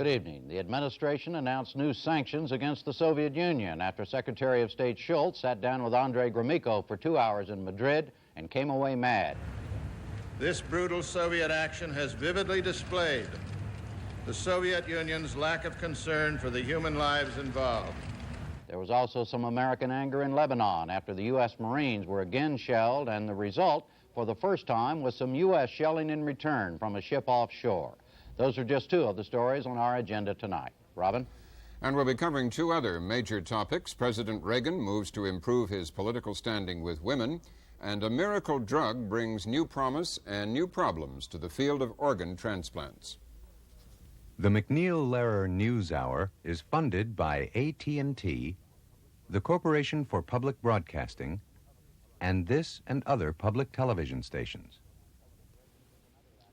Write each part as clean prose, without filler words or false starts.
Good evening. The administration announced new sanctions against the Soviet Union after Secretary of State Shultz sat down with Andrei Gromyko for 2 hours in Madrid and came away mad. This brutal Soviet action has vividly displayed the Soviet Union's lack of concern for the human lives involved. There was also some American anger in Lebanon after the U.S. Marines were again shelled, and the result, for the first time, was some U.S. shelling in return from a ship offshore. Those are just two of the stories on our agenda tonight. Robin? And we'll be covering two other major topics. President Reagan moves to improve his political standing with women, and a miracle drug brings new promise and new problems to the field of organ transplants. The MacNeil Lehrer NewsHour is funded by AT&T, the Corporation for Public Broadcasting, and this and other public television stations.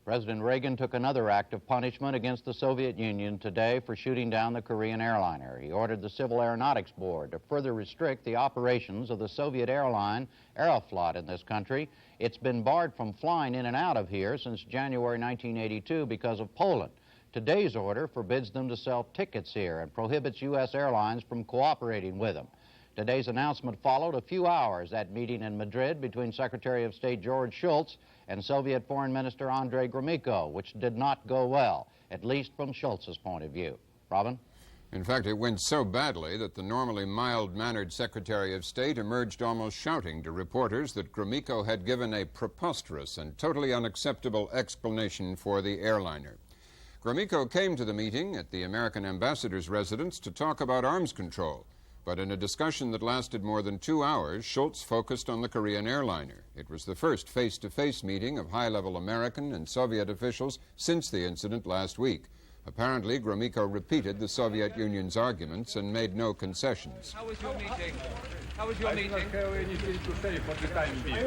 President Reagan took another act of punishment against the Soviet Union today for shooting down the Korean airliner. He ordered the Civil Aeronautics Board to further restrict the operations of the Soviet airline Aeroflot in this country. It's been barred from flying in and out of here since January 1982 because of Poland. Today's order forbids them to sell tickets here and prohibits U.S. airlines from cooperating with them. Today's announcement followed a few hours at meeting in Madrid between Secretary of State George Shultz and Soviet Foreign Minister Andrei Gromyko, which did not go well, at least from Shultz's point of view. Robin? In fact, it went so badly that the normally mild-mannered Secretary of State emerged almost shouting to reporters that Gromyko had given a preposterous and totally unacceptable explanation for the airliner. Gromyko came to the meeting at the American ambassador's residence to talk about arms control. But in a discussion that lasted more than 2 hours, Shultz focused on the Korean airliner. It was the first face-to-face meeting of high-level American and Soviet officials since the incident last week. Apparently, Gromyko repeated the Soviet Union's arguments and made no concessions. How was your meeting? How was your meeting? Are you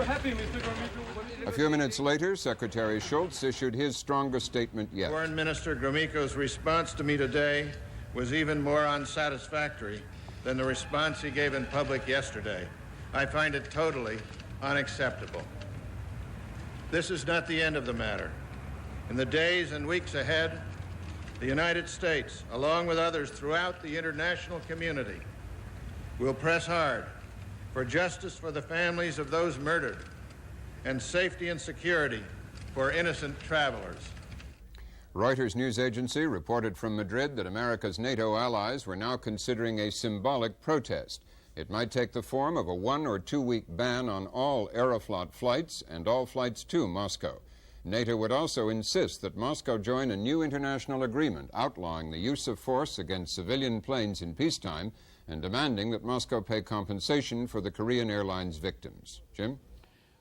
happy, Mr. Gromyko? A few minutes later, Secretary Shultz issued his strongest statement yet. Foreign Minister Gromyko's response to me today was even more unsatisfactory than the response he gave in public yesterday. I find it totally unacceptable. This is not the end of the matter. In the days and weeks ahead, the United States, along with others throughout the international community, will press hard for justice for the families of those murdered and safety and security for innocent travelers. Reuters news agency reported from Madrid that America's NATO allies were now considering a symbolic protest. It might take the form of a 1 or 2 week ban on all Aeroflot flights and all flights to Moscow. NATO would also insist that Moscow join a new international agreement outlawing the use of force against civilian planes in peacetime and demanding that Moscow pay compensation for the Korean Airlines victims. Jim?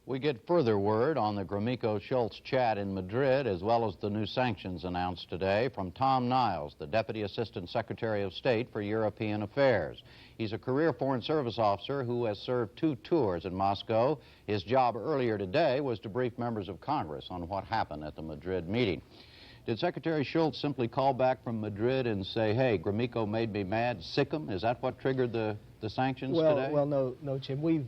We get further word on the Gromyko-Shultz chat in Madrid, as well as the new sanctions announced today, from Tom Niles, the Deputy Assistant Secretary of State for European Affairs. He's a career Foreign Service officer who has served 2 tours in Moscow. His job earlier today was to brief members of Congress on what happened at the Madrid meeting. Did Secretary Shultz simply call back from Madrid and say, hey, Gromyko made me mad, sick him? Is that what triggered the sanctions today? Well, no, Jim. We've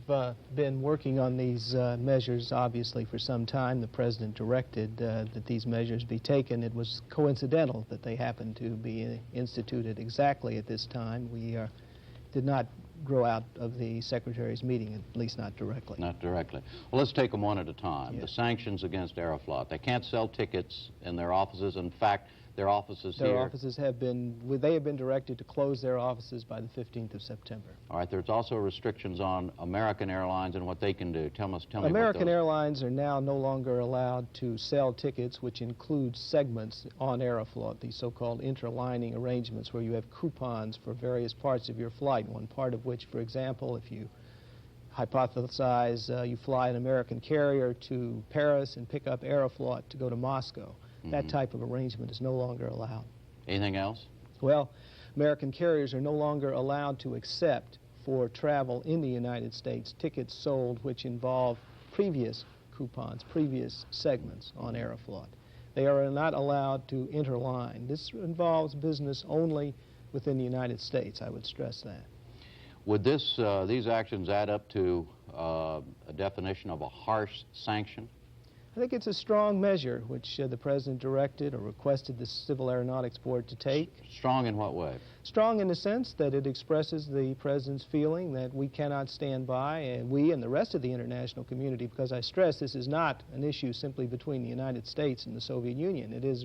been working on these measures, obviously, for some time. The President directed that these measures be taken. It was coincidental that they happened to be instituted exactly at this time. We did not grow out of the Secretary's meeting, at least not directly. Not directly. Well, let's take them one at a time. Yes. The sanctions against Aeroflot. They can't sell tickets in their offices. In fact, their offices Their here... offices have been, they have been directed to close their offices by the 15th of September. All right, there's also restrictions on American Airlines and what they can do. Tell me American Airlines are now no longer allowed to sell tickets which include segments on Aeroflot, these so-called interlining arrangements where you have coupons for various parts of your flight, one part of which, for example, if you hypothesize you fly an American carrier to Paris and pick up Aeroflot to go to Moscow. That type of arrangement is no longer allowed. Anything else? Well, American carriers are no longer allowed to accept for travel in the United States tickets sold which involve previous coupons, previous segments on Aeroflot. They are not allowed to interline. This involves business only within the United States, I would stress that. Would these actions add up to a definition of a harsh sanction? I think it's a strong measure which the President directed or requested the Civil Aeronautics Board to take. Strong in what way? Strong in the sense that it expresses the President's feeling that we cannot stand by, and we and the rest of the international community, because I stress this is not an issue simply between the United States and the Soviet Union. It is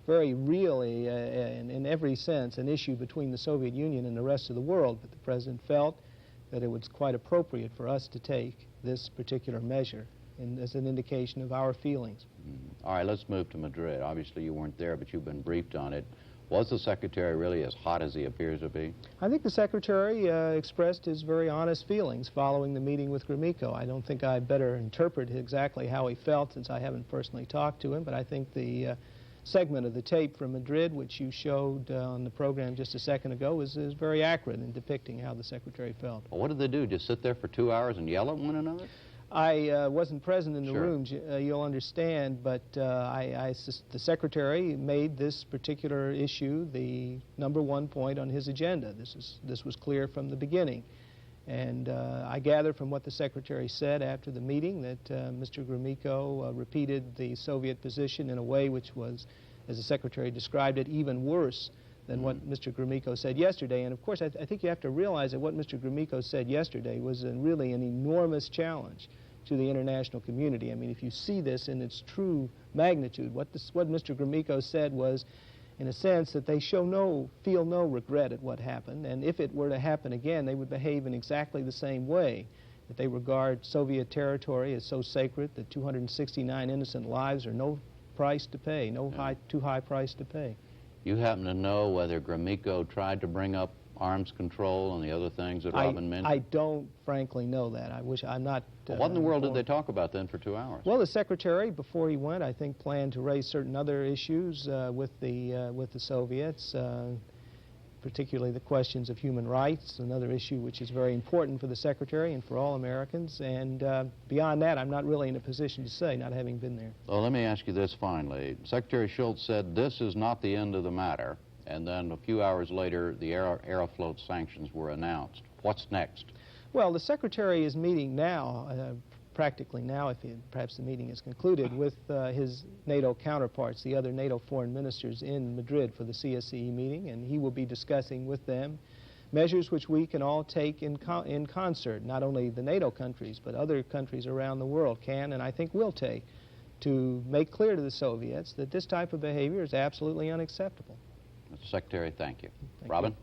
very really, in every sense, an issue between the Soviet Union and the rest of the world, but the President felt that it was quite appropriate for us to take this particular measure as an indication of our feelings. All right, let's move to Madrid. Obviously you weren't there, but you've been briefed on it. Was the Secretary really as hot as he appears to be? I think the Secretary expressed his very honest feelings following the meeting with Gromyko. I don't think I better interpret exactly how he felt since I haven't personally talked to him, but I think the segment of the tape from Madrid, which you showed on the program just a second ago, is very accurate in depicting how the Secretary felt. Well, what did they do? Just sit there for 2 hours and yell at one another? I wasn't present in the Sure. room, you'll understand, but the Secretary made this particular issue the #1 point on his agenda. This was clear from the beginning. And I gather from what the Secretary said after the meeting that Mr. Gromyko repeated the Soviet position in a way which was, as the Secretary described it, even worse than what Mr. Gromyko said yesterday. And of course, I think you have to realize that what Mr. Gromyko said yesterday was really an enormous challenge to the international community. I mean, if you see this in its true magnitude, what Mr. Gromyko said was, in a sense, that they feel no regret at what happened, and if it were to happen again, they would behave in exactly the same way, that they regard Soviet territory as so sacred that 269 innocent lives are no price to pay, too high price to pay. You happen to know whether Gromyko tried to bring up arms control and the other things that Robin mentioned? I don't frankly know that. I'm not... Well, what in the world did they talk about then for 2 hours? Well, the Secretary, before he went, I think planned to raise certain other issues with the Soviets, particularly the questions of human rights, another issue which is very important for the Secretary and for all Americans. And beyond that, I'm not really in a position to say, not having been there. Well, let me ask you this finally. Secretary Schultz said this is not the end of the matter, and then a few hours later, the Aeroflot sanctions were announced. What's next? Well, the Secretary is meeting now, practically now, perhaps the meeting is concluded, with his NATO counterparts, the other NATO foreign ministers in Madrid for the CSCE meeting, and he will be discussing with them measures which we can all take in concert, not only the NATO countries, but other countries around the world can, and I think will take, to make clear to the Soviets that this type of behavior is absolutely unacceptable. Mr. Secretary, thank you. Thank Robin?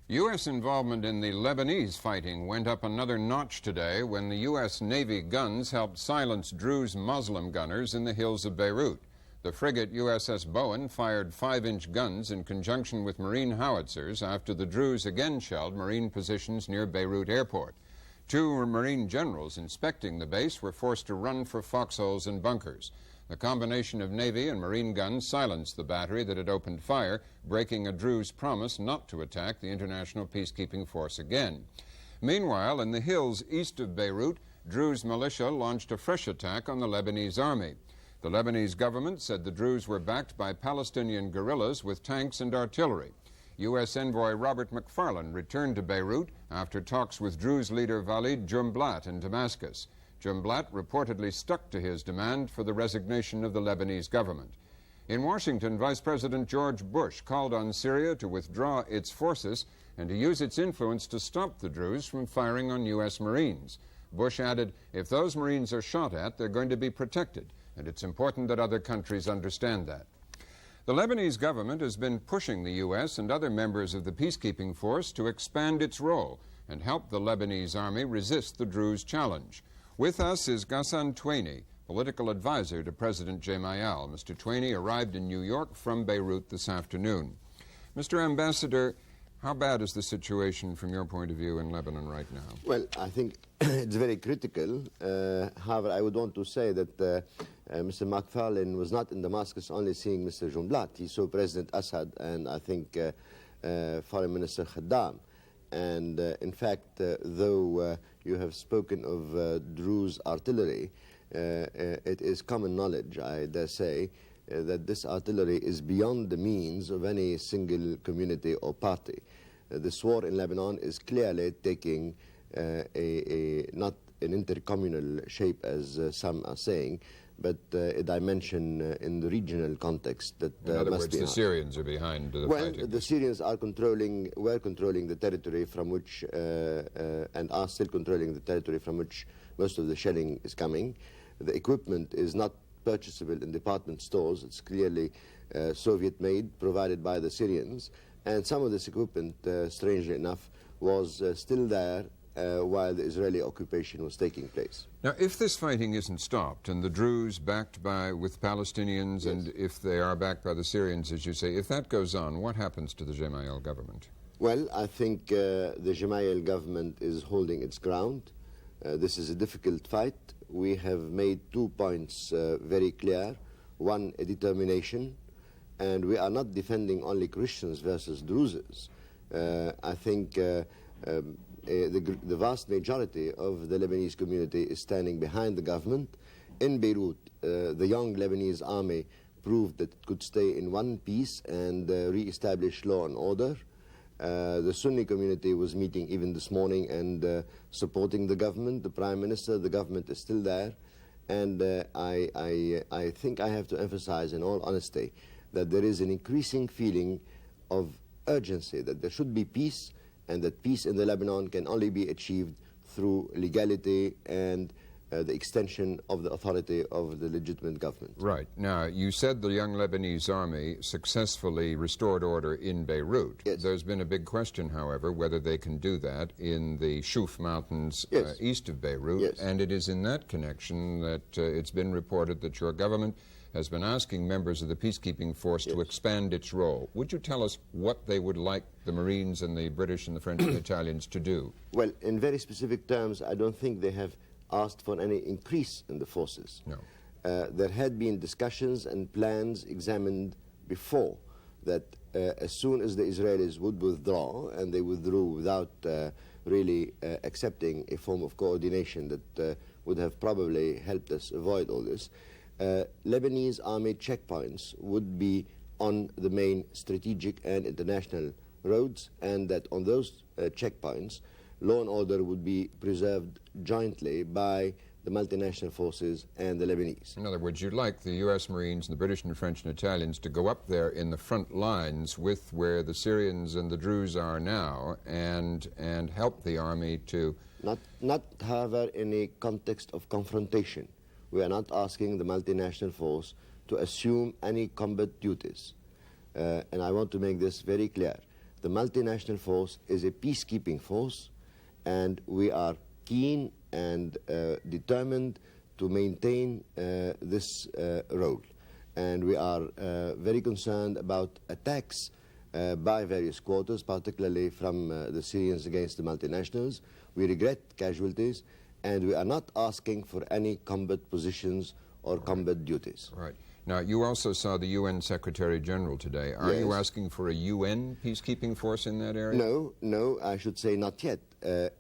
U.S. involvement in the Lebanese fighting went up another notch today when the U.S. Navy guns helped silence Druze Muslim gunners in the hills of Beirut. The frigate USS Bowen fired 5-inch guns in conjunction with Marine howitzers after the Druze again shelled Marine positions near Beirut Airport. 2 Marine generals inspecting the base were forced to run for foxholes and bunkers. The combination of Navy and Marine guns silenced the battery that had opened fire, breaking a Druze promise not to attack the international peacekeeping force again. Meanwhile, in the hills east of Beirut, Druze militia launched a fresh attack on the Lebanese army. The Lebanese government said the Druze were backed by Palestinian guerrillas with tanks and artillery. U.S. envoy Robert McFarlane returned to Beirut after talks with Druze leader Walid Jumblat in Damascus. Jumblat reportedly stuck to his demand for the resignation of the Lebanese government. In Washington, Vice President George Bush called on Syria to withdraw its forces and to use its influence to stop the Druze from firing on U.S. Marines. Bush added, if those Marines are shot at, they're going to be protected, and it's important that other countries understand that. The Lebanese government has been pushing the U.S. and other members of the peacekeeping force to expand its role and help the Lebanese army resist the Druze challenge. With us is Ghassan Twaini, political advisor to President Gemayel. Mr. Twaini arrived in New York from Beirut this afternoon. Mr. Ambassador, how bad is the situation from your point of view in Lebanon right now? Well, I think it's very critical. However, I would want to say that Mr. McFarlane was not in Damascus only seeing Mr. Jumblat. He saw President Assad and I think Foreign Minister Khaddam. And in fact, though you have spoken of Druze artillery, it is common knowledge, I dare say, that this artillery is beyond the means of any single community or party. This war in Lebanon is clearly taking not an intercommunal shape, as some are saying, but a dimension in the regional context that in other must words, be the hard. Syrians are behind the Well, fighting. the Syrians were controlling the territory from which, and are still controlling the territory from which most of the shelling is coming. The equipment is not purchasable in department stores. It's clearly Soviet-made, provided by the Syrians. And some of this equipment, strangely enough, was still there while the Israeli occupation was taking place. Now, if this fighting isn't stopped and the Druze backed with Palestinians, yes, and if they are backed by the Syrians, as you say, if that goes on, what happens to the Gemayel government? Well, I think the Gemayel government is holding its ground. This is a difficult fight. We have made 2 points very clear. One, a determination, and we are not defending only Christians versus Druzes. I think the vast majority of the Lebanese community is standing behind the government. In Beirut, the young Lebanese army proved that it could stay in one piece and re-establish law and order. The Sunni community was meeting even this morning and supporting the government, the Prime Minister. The government is still there. And I think I have to emphasize, in all honesty, that there is an increasing feeling of urgency, that there should be peace, and that peace in the Lebanon can only be achieved through legality and the extension of the authority of the legitimate government. Right. Now, you said the young Lebanese army successfully restored order in Beirut. Yes. There's been a big question, however, whether they can do that in the Shuf Mountains Yes. East of Beirut. Yes. And it is in that connection that it's been reported that your government has been asking members of the peacekeeping force Yes. to expand its role. Would you tell us what they would like the Marines and the British and the French and the Italians to do? Well, in very specific terms, I don't think they have asked for any increase in the forces. No. There had been discussions and plans examined before that as soon as the Israelis would withdraw, and they withdrew without really accepting a form of coordination that would have probably helped us avoid all this, Lebanese army checkpoints would be on the main strategic and international roads, and that on those checkpoints, law and order would be preserved jointly by the multinational forces and the Lebanese. In other words, you'd like the U.S. Marines and the British and the French and Italians to go up there in the front lines with where the Syrians and the Druze are now and help the army to... Not, however, in a context of confrontation. We are not asking the multinational force to assume any combat duties. And I want to make this very clear. The multinational force is a peacekeeping force, and we are keen and determined to maintain this role. And we are very concerned about attacks by various quarters, particularly from the Syrians against the multinationals. We regret casualties, and we are not asking for any combat positions or combat duties. Right. Now, you also saw the UN Secretary General today. Are you asking for a UN peacekeeping force in that area? No, I should say not yet.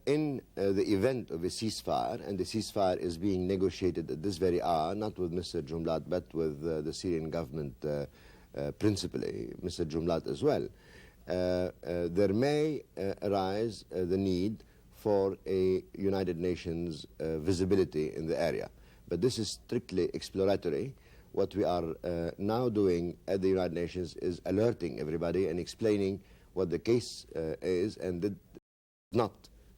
In the event of a ceasefire, and the ceasefire is being negotiated at this very hour, not with Mr. Jumblat, but with the Syrian government principally, Mr. Jumblat as well, there may arise the need for a United Nations visibility in the area. But this is strictly exploratory. What we are now doing at the United Nations is alerting everybody and explaining what the case is, and that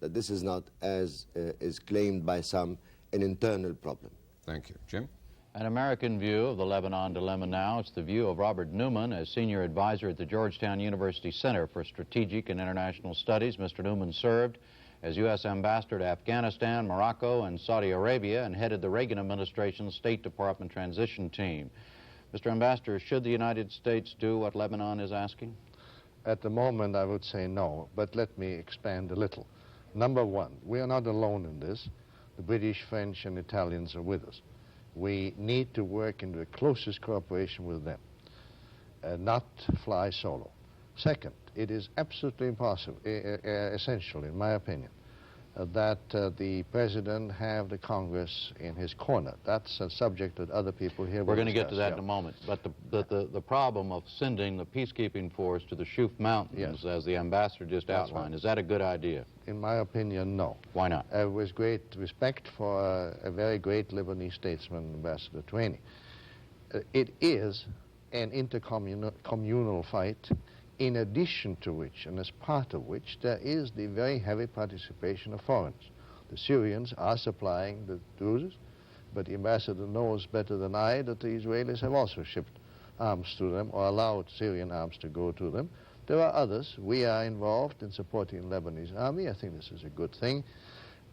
this is not, as is claimed by some, an internal problem. Thank you. Jim? An American view of the Lebanon dilemma now. It's the view of Robert Newman, as senior advisor at the Georgetown University Center for Strategic and International Studies. Mr. Newman served as U.S. Ambassador to Afghanistan, Morocco, and Saudi Arabia, and headed the Reagan administration's State Department transition team. Mr. Ambassador, should the United States do what Lebanon is asking? At the moment, I would say no, but let me expand a little. Number one, we are not alone in this. The British, French, and Italians are with us. We need to work in the closest cooperation with them, not fly solo. Second, it is absolutely impossible, essential, in my opinion, that the president have the Congress in his corner. That's a subject that other people here will We're going to get to discuss, that yeah. in a moment. But the problem of sending the peacekeeping force to the Shuf Mountains, Yes. as the ambassador just That's outlined, right. is that a good idea? In my opinion, no. Why not? With great respect for a very great Lebanese statesman, Ambassador Twaini. It is an intercommunal fight, in addition to which, and as part of which, there is the very heavy participation of foreigners. The Syrians are supplying the Druze, but the ambassador knows better than I that the Israelis have also shipped arms to them or allowed Syrian arms to go to them. There are others. We are involved in supporting the Lebanese army. I think this is a good thing.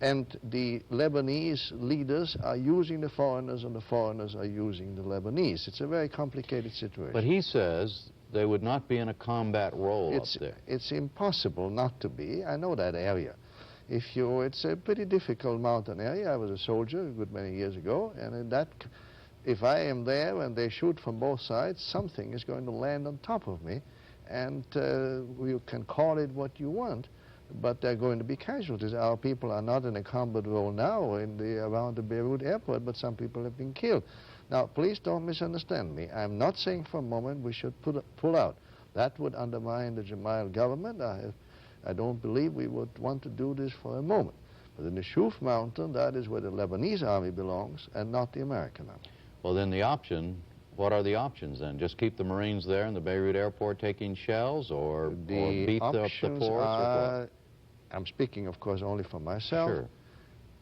And the Lebanese leaders are using the foreigners, and the foreigners are using the Lebanese. It's a very complicated situation. But he says they would not be in a combat role up there. It's impossible not to be. I know that area. It's a pretty difficult mountain area. I was a soldier a good many years ago, and in that, if I am there and they shoot from both sides, something is going to land on top of me, and you can call it what you want, but there are going to be casualties. Our people are not in a combat role now around the Beirut airport, but some people have been killed. Now, please don't misunderstand me. I'm not saying for a moment we should pull out. That would undermine the Gemayel government. I don't believe we would want to do this for a moment. But in the Shuf Mountain, that is where the Lebanese army belongs and not the American army. Well, then what are the options then? Just keep the Marines there in the Beirut airport taking shells, or beat up the force? Or what? I'm speaking, of course, only for myself.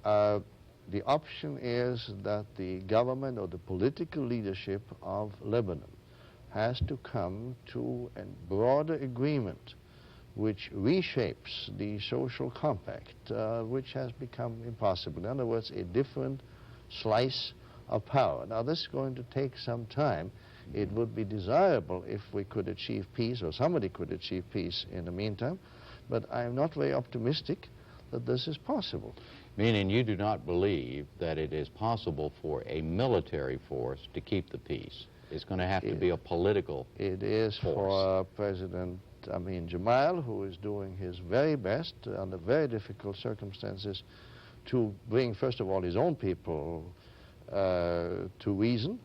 Sure. The option is that the government or the political leadership of Lebanon has to come to a broader agreement which reshapes the social compact, which has become impossible. In other words, a different slice of power. Now, this is going to take some time. It would be desirable if we could achieve peace, or somebody could achieve peace in the meantime, but I'm not very optimistic that this is possible. Meaning you do not believe that it is possible for a military force to keep the peace. It's going to have to be a political force. It is for President Gemayel, who is doing his very best under very difficult circumstances to bring, first of all, his own people to reason,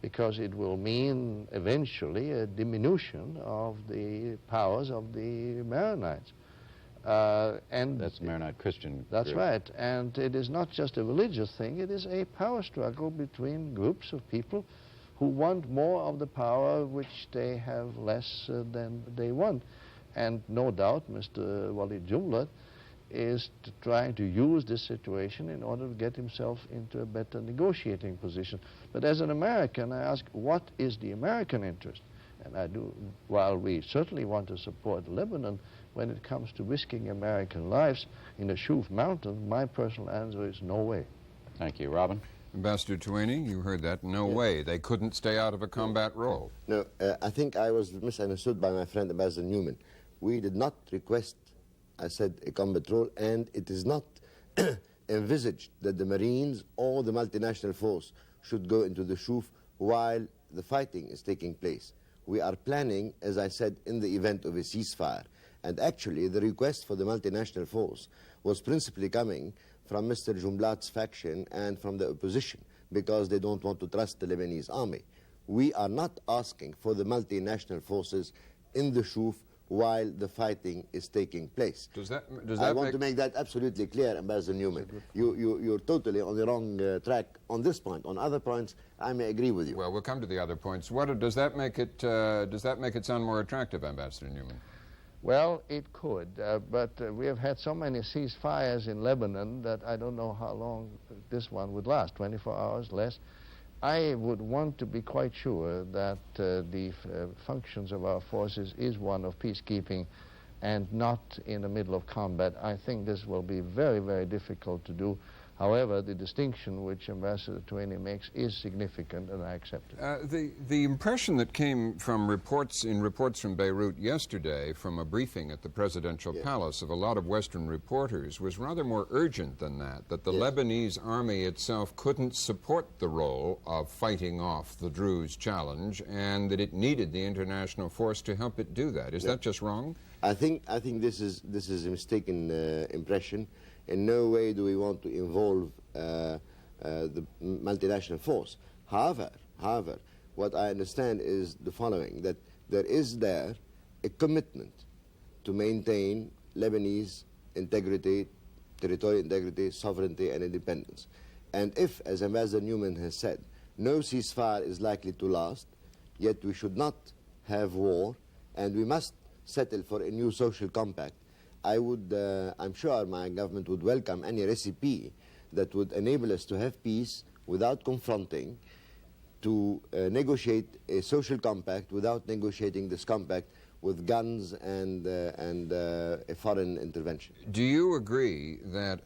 because it will mean eventually a diminution of the powers of the Maronites. And that's the Maronite Christian That's group. right. And it is not just a religious thing, it is a power struggle between groups of people who want more of the power which they have less than they want. And no doubt Mr. Walid Jumblat is trying to use this situation in order to get himself into a better negotiating position. But as an American, I ask, what is the American interest? And I do, while we certainly want to support Lebanon, when it comes to risking American lives in the Shuf Mountains, my personal answer is no way. Thank you. Robin? Ambassador Twaini, you heard that. No way. They couldn't stay out of a combat role. No, I think I was misunderstood by my friend Ambassador Newman. We did not request, I said, a combat role, and it is not envisaged that the Marines or the multinational force should go into the Shuf while the fighting is taking place. We are planning, as I said, in the event of a ceasefire. And actually, the request for the multinational force was principally coming from Mr. Jumblat's faction and from the opposition, because they don't want to trust the Lebanese army. We are not asking for the multinational forces in the Shuf while the fighting is taking place. I want to make that absolutely clear, Ambassador Newman. You're totally on the wrong track on this point. On other points, I may agree with you. Well, we'll come to the other points. Does that make it sound more attractive, Ambassador Newman? Well, it could, but we have had so many ceasefires in Lebanon that I don't know how long this one would last, 24 hours, less. I would want to be quite sure that the functions of our forces is one of peacekeeping and not in the middle of combat. I think this will be very, very difficult to do. However, the distinction which Ambassador Twaini makes is significant, and I accept it. The impression that came from reports from Beirut yesterday, from a briefing at the presidential palace of a lot of Western reporters, was rather more urgent than that the Lebanese army itself couldn't support the role of fighting off the Druze challenge, and that it needed the international force to help it do that. Is that just wrong? I think this is a mistaken impression. In no way do we want to involve the multinational force. However, what I understand is the following: that there is there a commitment to maintain Lebanese integrity, territorial integrity, sovereignty, and independence. And if, as Ambassador Newman has said, no ceasefire is likely to last, yet we should not have war, and we must settle for a new social compact, I'm sure my government would welcome any recipe that would enable us to have peace without confronting, to negotiate a social compact without negotiating this compact with guns and a foreign intervention. Do you agree that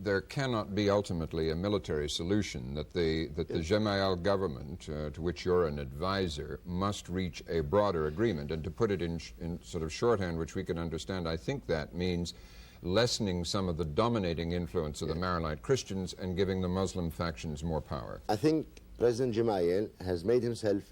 there cannot be ultimately a military solution, that the Gemayel government, to which you're an advisor, must reach a broader agreement? And to put it in sort of shorthand, which we can understand, I think that means lessening some of the dominating influence of the Maronite Christians and giving the Muslim factions more power. I think President Gemayel has made himself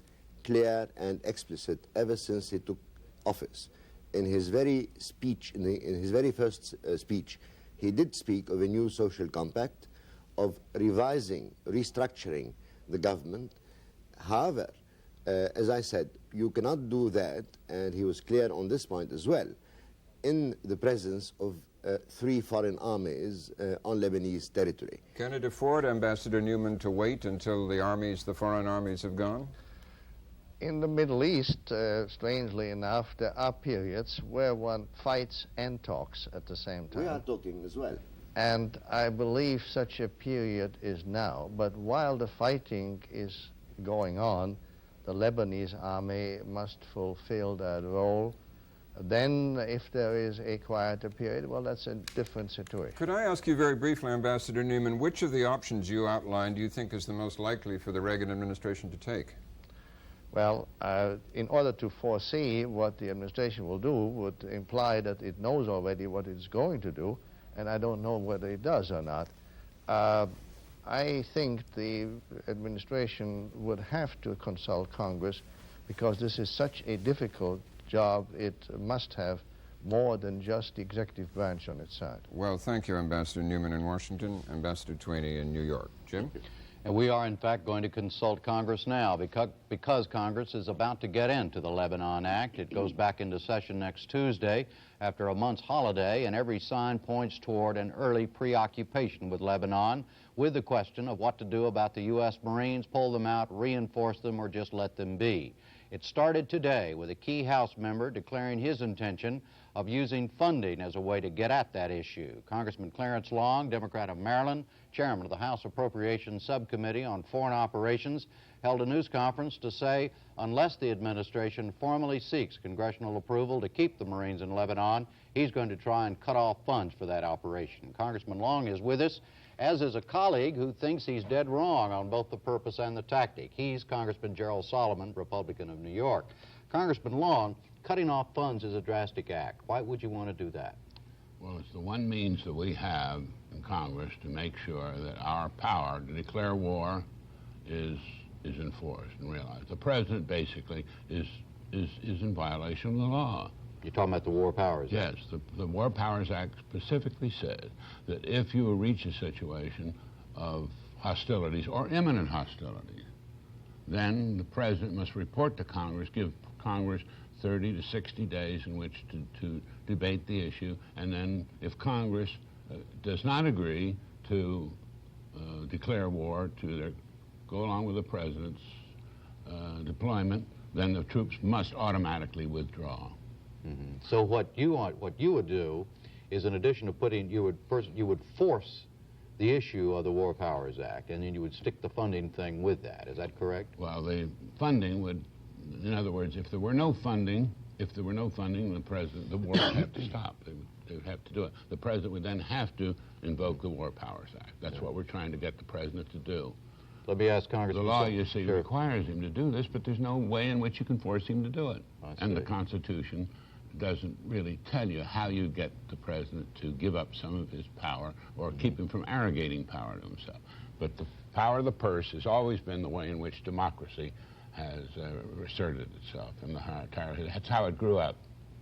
clear and explicit ever since he took office. In his very speech, in his very first speech, he did speak of a new social compact, of revising, restructuring the government. However, as I said, you cannot do that, and he was clear on this point as well, in the presence of 3 foreign armies on Lebanese territory. Can it afford, Ambassador Newman, to wait until the foreign armies have gone? In the Middle East, strangely enough, there are periods where one fights and talks at the same time. We are talking as well. And I believe such a period is now. But while the fighting is going on, the Lebanese army must fulfill that role. Then, if there is a quieter period, well, that's a different situation. Could I ask you very briefly, Ambassador Newman, which of the options you outlined do you think is the most likely for the Reagan administration to take? Well, in order to foresee what the administration will do would imply that it knows already what it's going to do, and I don't know whether it does or not. I think the administration would have to consult Congress because this is such a difficult job. It must have more than just the executive branch on its side. Well, thank you, Ambassador Newman in Washington, Ambassador Tweeney in New York. Jim? And we are, in fact, going to consult Congress now because Congress is about to get into the Lebanon Act. It goes back into session next Tuesday after a month's holiday, and every sign points toward an early preoccupation with Lebanon, with the question of what to do about the U.S. Marines, pull them out, reinforce them, or just let them be. It started today with a key House member declaring his intention of using funding as a way to get at that issue. Congressman Clarence Long, Democrat of Maryland, chairman of the House Appropriations Subcommittee on Foreign Operations, held a news conference to say unless the administration formally seeks congressional approval to keep the Marines in Lebanon, he's going to try and cut off funds for that operation. Congressman Long is with us, as is a colleague who thinks he's dead wrong on both the purpose and the tactic. He's Congressman Gerald Solomon, Republican of New York. Congressman Long, cutting off funds is a drastic act. Why would you want to do that? Well, it's the one means that we have in Congress to make sure that our power to declare war is enforced and realized. The president basically is in violation of the law. You're talking about the War Powers Act? Yes, the War Powers Act specifically says that if you reach a situation of hostilities or imminent hostilities, then the president must report to Congress, give Congress 30 to 60 days in which to debate the issue, and then if Congress does not agree to declare war, to go along with the president's deployment, then the troops must automatically withdraw. Mm-hmm. So what you would do is, in addition to you would force the issue of the War Powers Act, and then you would stick the funding thing with that. Is that correct? Well, the funding would, in other words, if there were no funding, the war would have to stop. They would have to do it. The president would then have to invoke the War Powers Act. That's what we're trying to get the president to do. Let me ask Congressman. The law, you see, requires him to do this, but there's no way in which you can force him to do it. And the Constitution doesn't really tell you how you get the president to give up some of his power or keep him from arrogating power to himself. But the power of the purse has always been the way in which democracy has asserted itself in the entire. That's how it grew up.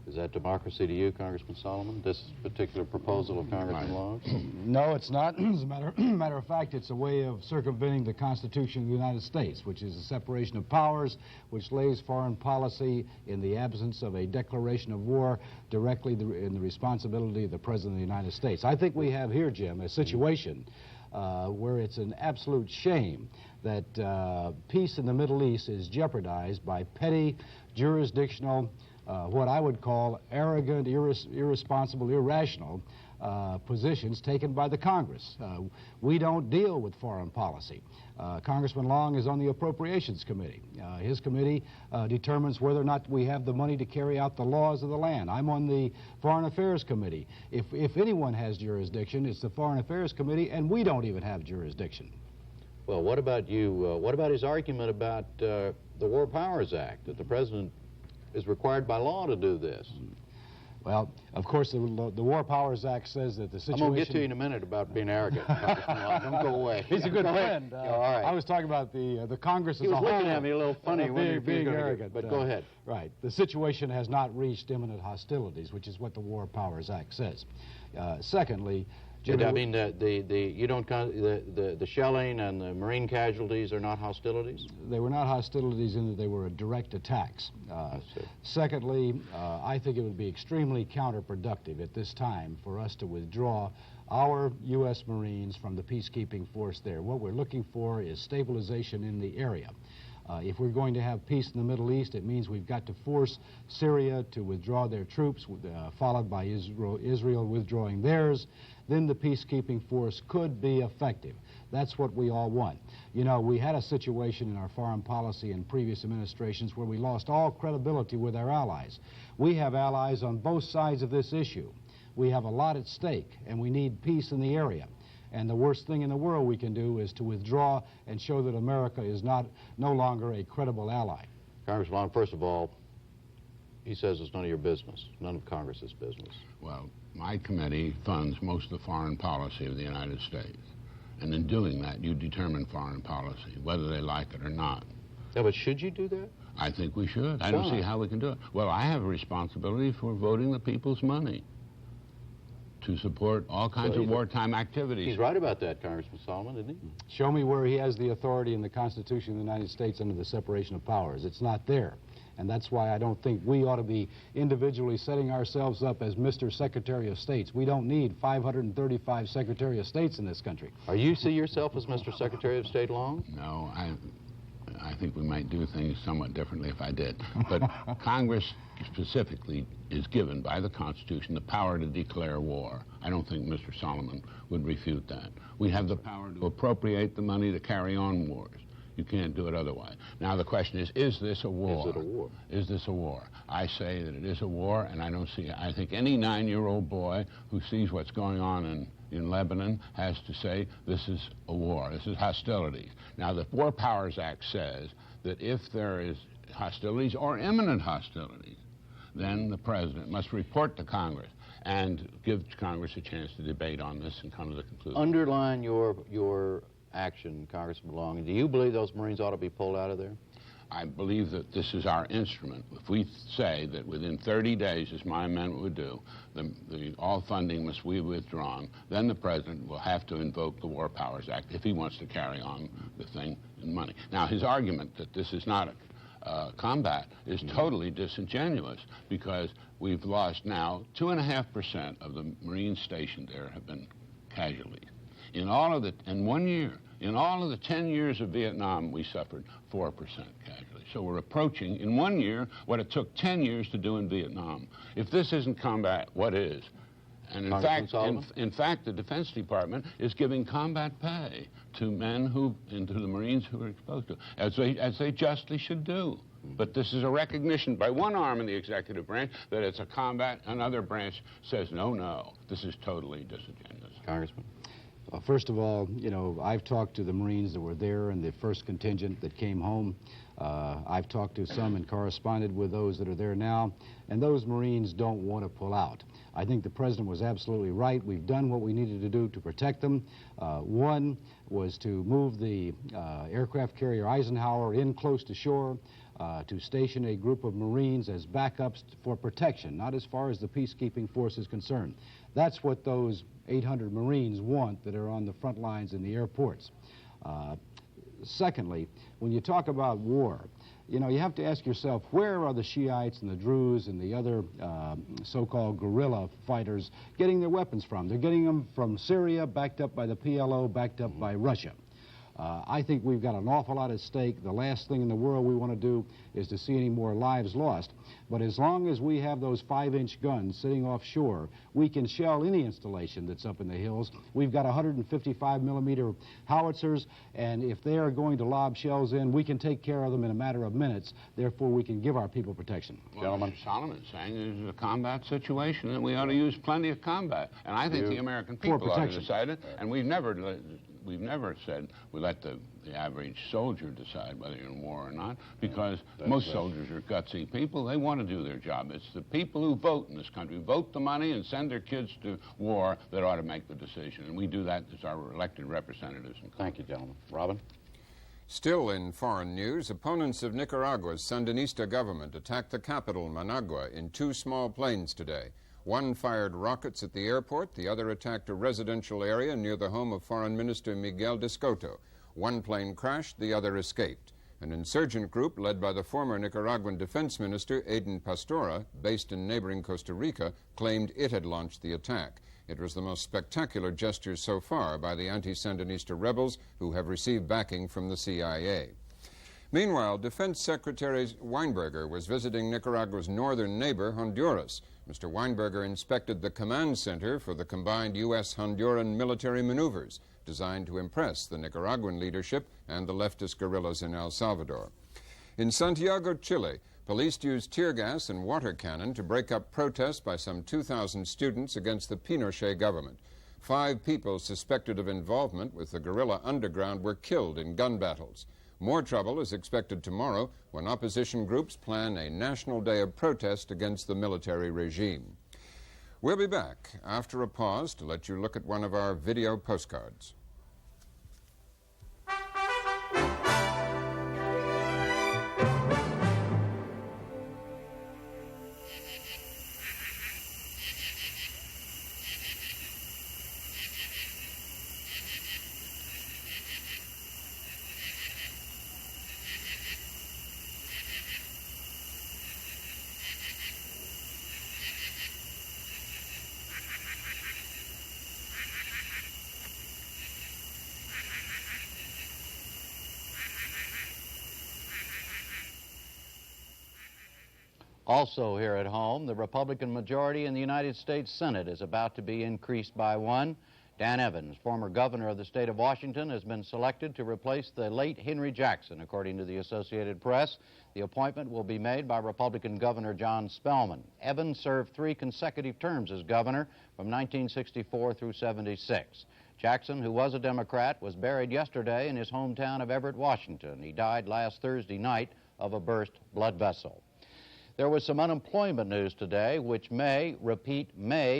Is that democracy to you, Congressman Solomon, this particular proposal of Congressman Long's? No, it's not. As a matter of fact, it's a way of circumventing the Constitution of the United States, which is a separation of powers, which lays foreign policy in the absence of a declaration of war directly in the responsibility of the President of the United States. I think we have here, Jim, a situation where it's an absolute shame that peace in the Middle East is jeopardized by petty, jurisdictional, what I would call arrogant, irresponsible, irrational positions taken by the Congress. We don't deal with foreign policy. Congressman Long is on the Appropriations Committee. His committee determines whether or not we have the money to carry out the laws of the land. I'm on the Foreign Affairs Committee. If anyone has jurisdiction, it's the Foreign Affairs Committee, and we don't even have jurisdiction. Well, what about you? What about his argument about the War Powers Act, that the President is required by law to do this? Well, of course, the War Powers Act says that the situation... I'm going to get to you in a minute about being arrogant. Don't go away. He's a good friend. All right. I was talking about the Congress as a whole. He was looking at me a little funny when being arrogant. But go ahead. Right. The situation has not reached imminent hostilities, which is what the War Powers Act says. Secondly... I mean, the shelling and the Marine casualties are not hostilities? They were not hostilities in that they were direct attacks. Secondly, I think it would be extremely counterproductive at this time for us to withdraw our U.S. Marines from the peacekeeping force there. What we're looking for is stabilization in the area. If we're going to have peace in the Middle East, it means we've got to force Syria to withdraw their troops, followed by Israel withdrawing theirs. Then the peacekeeping force could be effective. That's what we all want. You know, we had a situation in our foreign policy in previous administrations where we lost all credibility with our allies. We have allies on both sides of this issue. We have a lot at stake, and we need peace in the area. And the worst thing in the world we can do is to withdraw and show that America is no longer a credible ally. Congressman Long, first of all, he says it's none of your business, none of Congress's business. Well, my committee funds most of the foreign policy of the United States. And in doing that, you determine foreign policy, whether they like it or not. Yeah, but should you do that? I think we should. I don't see how we can do it. Well, I have a responsibility for voting the people's money to support all kinds of wartime activities. He's right about that, Congressman Solomon, isn't he? Show me where he has the authority in the Constitution of the United States under the separation of powers. It's not there. And that's why I don't think we ought to be individually setting ourselves up as Mr. Secretary of States. We don't need 535 Secretary of States in this country. Are you see yourself as Mr. Secretary of State Long? No, I think we might do things somewhat differently if I did. But Congress specifically is given by the Constitution the power to declare war. I don't think Mr. Solomon would refute that. We have the power to appropriate the money to carry on wars. You can't do it otherwise. Now the question is this a war? Is it a war? Is this a war? I say that it is a war, and I think any 9-year-old boy who sees what's going on in Lebanon has to say this is a war, this is hostilities. Now the War Powers Act says that if there is hostilities or imminent hostilities, then the President must report to Congress and give Congress a chance to debate on this and come to the conclusion. Underline your action, Congressman Long. Do you believe those Marines ought to be pulled out of there? I believe that this is our instrument. If we say that within 30 days, as my amendment would do, all funding must be withdrawn, then the President will have to invoke the War Powers Act if he wants to carry on the thing in money. Now, his argument that this is not combat is totally disingenuous, because we've lost now 2.5% of the Marines stationed there have been casualties. In 1 year, in all of the 10 years of Vietnam, we suffered 4% casualties. So we're approaching, in 1 year, what it took 10 years to do in Vietnam. If this isn't combat, what is? And in fact, the Defense Department is giving combat pay to men to the Marines who are exposed to it, as they justly should do. But this is a recognition by one arm in the executive branch that it's a combat. Another branch says, no, this is totally disingenuous. Congressman? First of all, you know, I've talked to the Marines that were there in the first contingent that came home. I've talked to some and corresponded with those that are there now, and those Marines don't want to pull out. I think the President was absolutely right. We've done what we needed to do to protect them. One was to move the aircraft carrier Eisenhower in close to shore, to station a group of Marines as backups for protection, not as far as the peacekeeping force is concerned. That's what those 800 Marines want that are on the front lines in the airports. Secondly, when you talk about war, you know, you have to ask yourself, where are the Shiites and the Druze and the other so-called guerrilla fighters getting their weapons from? They're getting them from Syria, backed up by the PLO, backed up by Russia. I think we've got an awful lot at stake. The last thing in the world we want to do is to see any more lives lost. But as long as we have those 5-inch guns sitting offshore, we can shell any installation that's up in the hills. We've got 155-millimeter howitzers, and if they are going to lob shells in, we can take care of them in a matter of minutes. Therefore, we can give our people protection. Well, Gentlemen, Solomon's saying there's a combat situation, and we ought to use plenty of combat. And I think the American people ought to decide it, and we've never said we let the average soldier decide whether you're in war or not, because most soldiers are gutsy people. They want to do their job. It's the people who vote in this country, vote the money and send their kids to war, that ought to make the decision. And we do that as our elected representatives in Congress. Thank you, gentlemen. Robin? Still in foreign news, opponents of Nicaragua's Sandinista government attacked the capital, Managua, in 2 small planes today. One fired rockets at the airport, the other attacked a residential area near the home of Foreign Minister Miguel Descoto. One plane crashed, the other escaped. An insurgent group led by the former Nicaraguan Defense Minister, Aiden Pastora, based in neighboring Costa Rica, claimed it had launched the attack. It was the most spectacular gesture so far by the anti-Sandinista rebels, who have received backing from the CIA. Meanwhile, Defense Secretary Weinberger was visiting Nicaragua's northern neighbor, Honduras. Mr. Weinberger inspected the command center for the combined U.S.-Honduran military maneuvers, designed to impress the Nicaraguan leadership and the leftist guerrillas in El Salvador. In Santiago, Chile, police used tear gas and water cannon to break up protests by some 2,000 students against the Pinochet government. 5 people suspected of involvement with the guerrilla underground were killed in gun battles. More trouble is expected tomorrow when opposition groups plan a national day of protest against the military regime. We'll be back after a pause to let you look at one of our video postcards. Also here at home, the Republican majority in the United States Senate is about to be increased by 1. Dan Evans, former governor of the state of Washington, has been selected to replace the late Henry Jackson, according to the Associated Press. The appointment will be made by Republican Governor John Spellman. Evans served 3 consecutive terms as governor from 1964 through 76. Jackson, who was a Democrat, was buried yesterday in his hometown of Everett, Washington. He died last Thursday night of a burst blood vessel. There was some unemployment news today, which may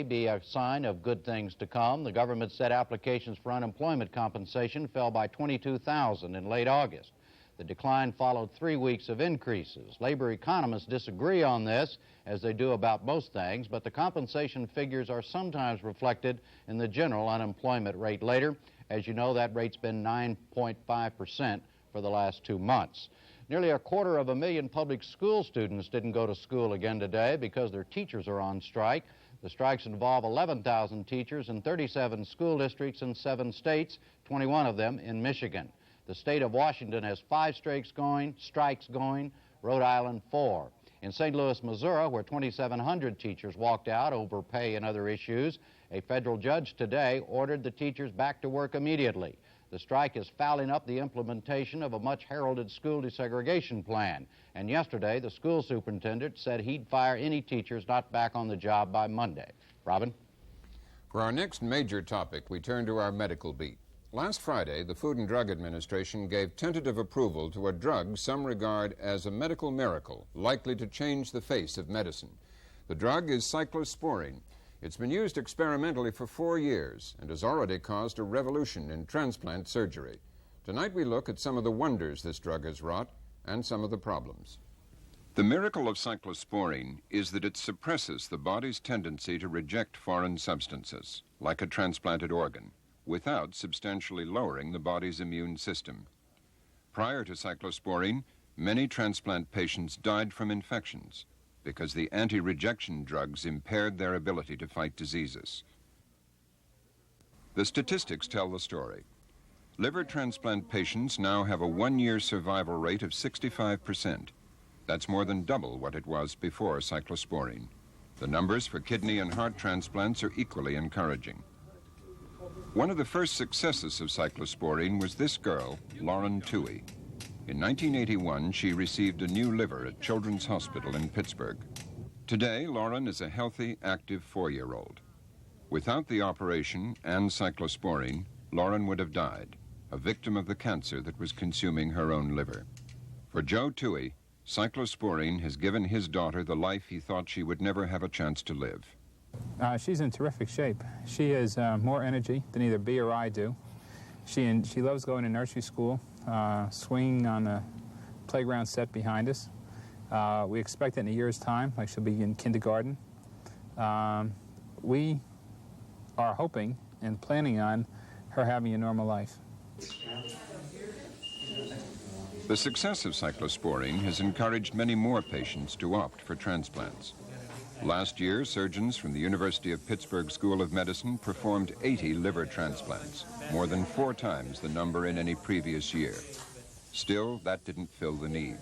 be a sign of good things to come. The government said applications for unemployment compensation fell by 22,000 in late August. The decline followed 3 weeks of increases. Labor economists disagree on this, as they do about most things, but the compensation figures are sometimes reflected in the general unemployment rate later. As you know, that rate's been 9.5% for the last 2 months. Nearly 250,000 public school students didn't go to school again today because their teachers are on strike. The strikes involve 11,000 teachers in 37 school districts in 7 states, 21 of them in Michigan. The state of Washington has 5 strikes going, Rhode Island 4. In St. Louis, Missouri, where 2,700 teachers walked out over pay and other issues, a federal judge today ordered the teachers back to work immediately. The strike is fouling up the implementation of a much-heralded school desegregation plan. And yesterday, the school superintendent said he'd fire any teachers not back on the job by Monday. Robin? For our next major topic, we turn to our medical beat. Last Friday, the Food and Drug Administration gave tentative approval to a drug some regard as a medical miracle, likely to change the face of medicine. The drug is cyclosporine. It's been used experimentally for 4 years and has already caused a revolution in transplant surgery. Tonight we look at some of the wonders this drug has wrought and some of the problems. The miracle of cyclosporine is that it suppresses the body's tendency to reject foreign substances, like a transplanted organ, without substantially lowering the body's immune system. Prior to cyclosporine, many transplant patients died from infections because the anti-rejection drugs impaired their ability to fight diseases. The statistics tell the story. Liver transplant patients now have a 1-year survival rate of 65%. That's more than double what it was before cyclosporine. The numbers for kidney and heart transplants are equally encouraging. One of the first successes of cyclosporine was this girl, Lauren Toohey. In 1981, she received a new liver at Children's Hospital in Pittsburgh. Today, Lauren is a healthy, active 4-year-old. Without the operation and cyclosporine, Lauren would have died, a victim of the cancer that was consuming her own liver. For Joe Toohey, cyclosporine has given his daughter the life he thought she would never have a chance to live. She's in terrific shape. She has more energy than either B or I do. She loves going to nursery school, swinging on the playground set behind us. We expect it in a year's time, like she'll be in kindergarten. We are hoping and planning on her having a normal life. The success of cyclosporine has encouraged many more patients to opt for transplants. Last year, surgeons from the University of Pittsburgh School of Medicine performed 80 liver transplants, more than 4 times the number in any previous year. Still, that didn't fill the need.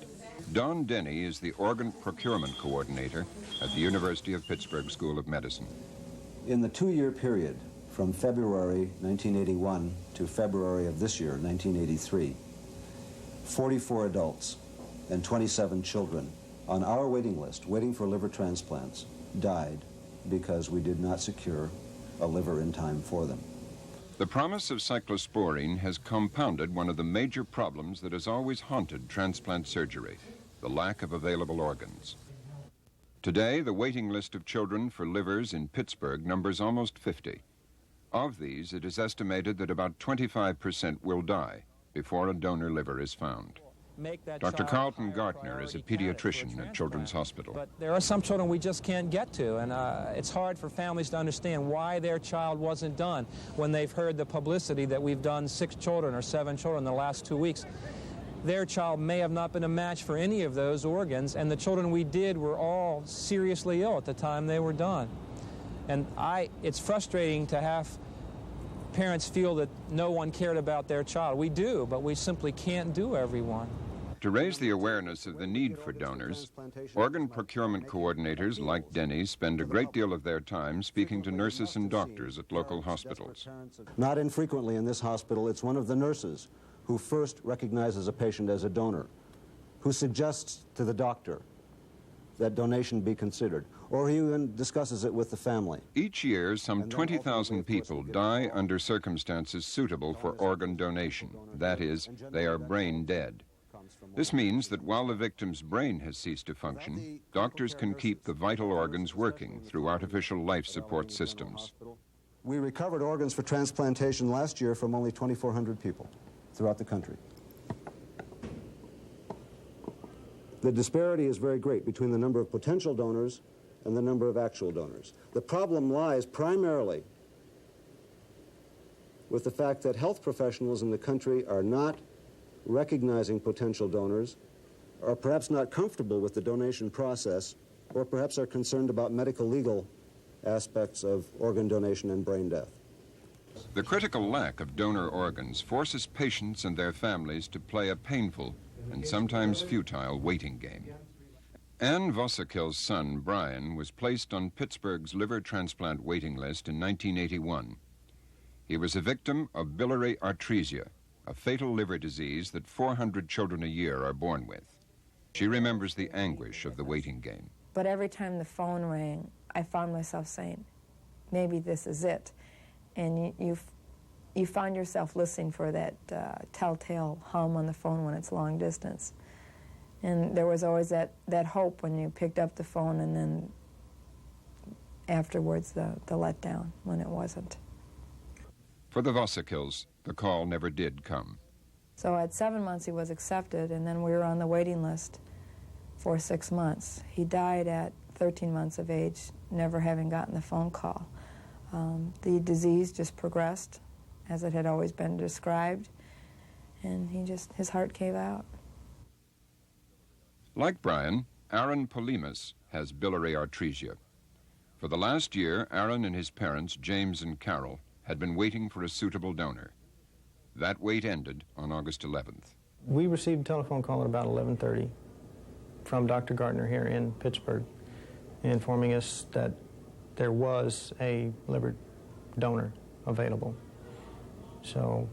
Don Denny is the organ procurement coordinator at the University of Pittsburgh School of Medicine. In the 2-year period, from February 1981 to February of this year, 1983, 44 adults and 27 children on our waiting list, waiting for liver transplants, died because we did not secure a liver in time for them. The promise of cyclosporine has compounded one of the major problems that has always haunted transplant surgery, the lack of available organs. Today, the waiting list of children for livers in Pittsburgh numbers almost 50. Of these, it is estimated that about 25% will die before a donor liver is found. Dr. Carlton Gartner is a pediatrician at Children's Hospital. But there are some children we just can't get to, and it's hard for families to understand why their child wasn't done when they've heard the publicity that we've done 6 children or 7 children in the last 2 weeks. Their child may have not been a match for any of those organs, and the children we did were all seriously ill at the time they were done. And it's frustrating to have parents feel that no one cared about their child. We do, but we simply can't do everyone. To raise the awareness of the need for donors, organ procurement coordinators like Denny spend a great deal of their time speaking to nurses and doctors at local hospitals. Not infrequently in this hospital, it's one of the nurses who first recognizes a patient as a donor, who suggests to the doctor that donation be considered, or he even discusses it with the family. Each year, some 20,000 people die under circumstances suitable for organ donation. That is, they are brain dead. This means that while the victim's brain has ceased to function, doctors can keep the vital organs working through artificial life support systems. We recovered organs for transplantation last year from only 2,400 people throughout the country. The disparity is very great between the number of potential donors and the number of actual donors. The problem lies primarily with the fact that health professionals in the country are not recognizing potential donors, or perhaps not comfortable with the donation process, or perhaps are concerned about medical legal aspects of organ donation and brain death. The critical lack of donor organs forces patients and their families to play a painful and sometimes futile waiting game. Ann Vossakil's son, Brian, was placed on Pittsburgh's liver transplant waiting list in 1981. He was a victim of biliary atresia, a fatal liver disease that 400 children a year are born with. She remembers the anguish of the waiting game. But every time the phone rang, I found myself saying, maybe this is it. and you find yourself listening for that telltale hum on the phone when it's long distance. And there was always that hope when you picked up the phone, and then afterwards the letdown when it wasn't. For the Vosikils, the call never did come. So at 7 months he was accepted, and then we were on the waiting list for 6 months. He died at 13 months of age, never having gotten the phone call. The disease just progressed as it had always been described, and his heart gave out. Like Brian, Aaron Polimas has biliary atresia. For the last year, Aaron and his parents, James and Carol, had been waiting for a suitable donor. That wait ended on August 11th. We received a telephone call at about 11:30 from Dr. Gardner here in Pittsburgh, informing us that there was a liver donor available. So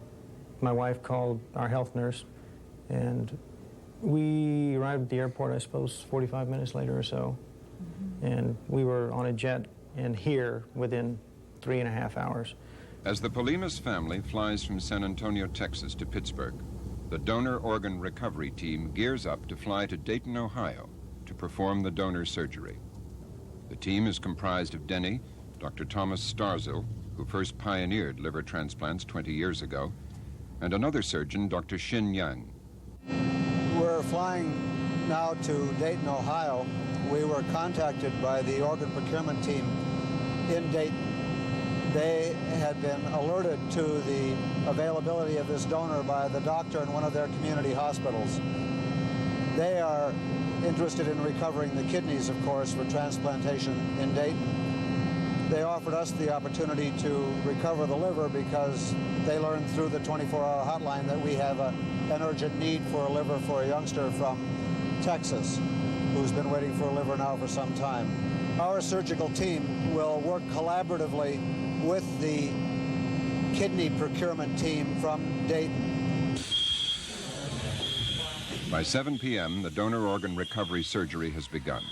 my wife called our health nurse, and we arrived at the airport, I suppose, 45 minutes later or so. And we were on a jet and here within 3.5 hours. As the Polimas family flies from San Antonio, Texas to Pittsburgh, the donor organ recovery team gears up to fly to Dayton, Ohio to perform the donor surgery. The team is comprised of Denny, Dr. Thomas Starzl, who first pioneered liver transplants 20 years ago, and another surgeon, Dr. Shin Yang. We're flying now to Dayton, Ohio. We were contacted by the organ procurement team in Dayton. They had been alerted to the availability of this donor by the doctor in one of their community hospitals. They are interested in recovering the kidneys, of course, for transplantation in Dayton. They offered us the opportunity to recover the liver because they learned through the 24-hour hotline that we have an urgent need for a liver for a youngster from Texas who's been waiting for a liver now for some time. Our surgical team will work collaboratively with the kidney procurement team from Dayton. By 7 p.m., the donor organ recovery surgery has begun.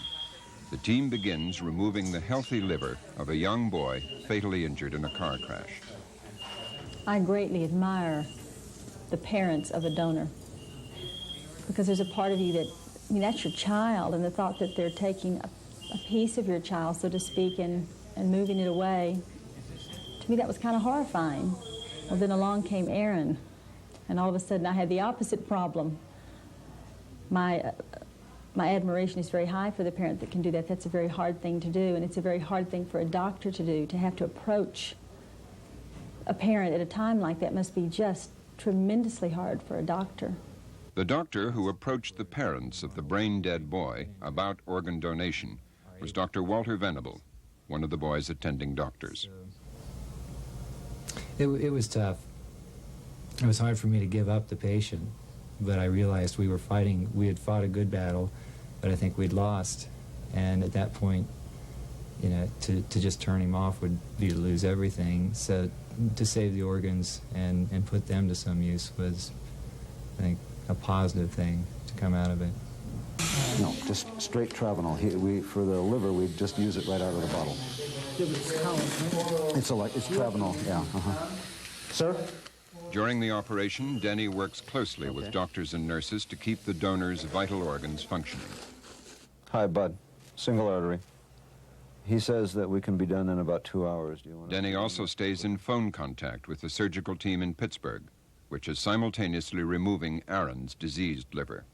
The team begins removing the healthy liver of a young boy fatally injured in a car crash. I greatly admire the parents of a donor because there's a part of you that, I mean, that's your child, and the thought that they're taking a piece of your child, so to speak, and moving it away, to me that was kind of horrifying. Well, then along came Aaron, and all of a sudden I had the opposite problem. My admiration is very high for the parent that can do that. That's a very hard thing to do, and it's a very hard thing for a doctor to do. To have to approach a parent at a time like that must be just tremendously hard for a doctor. The doctor who approached the parents of the brain-dead boy about organ donation was Dr. Walter Venable, one of the boy's attending doctors. It was tough. It was hard for me to give up the patient, but I realized we had fought a good battle, but I think we'd lost. And at that point, you know, to just turn him off would be to lose everything. So to save the organs and put them to some use was, I think, a positive thing to come out of it. No, just straight Travenol. For the liver, we just use it right out of the bottle. It's Travenol, yeah. Sir? During the operation, Denny works closely with doctors and nurses to keep the donor's vital organs functioning. Hi, Bud. Single artery. He says that we can be done in about 2 hours. Do you want Denny also stays in phone contact with the surgical team in Pittsburgh, which is simultaneously removing Aaron's diseased liver.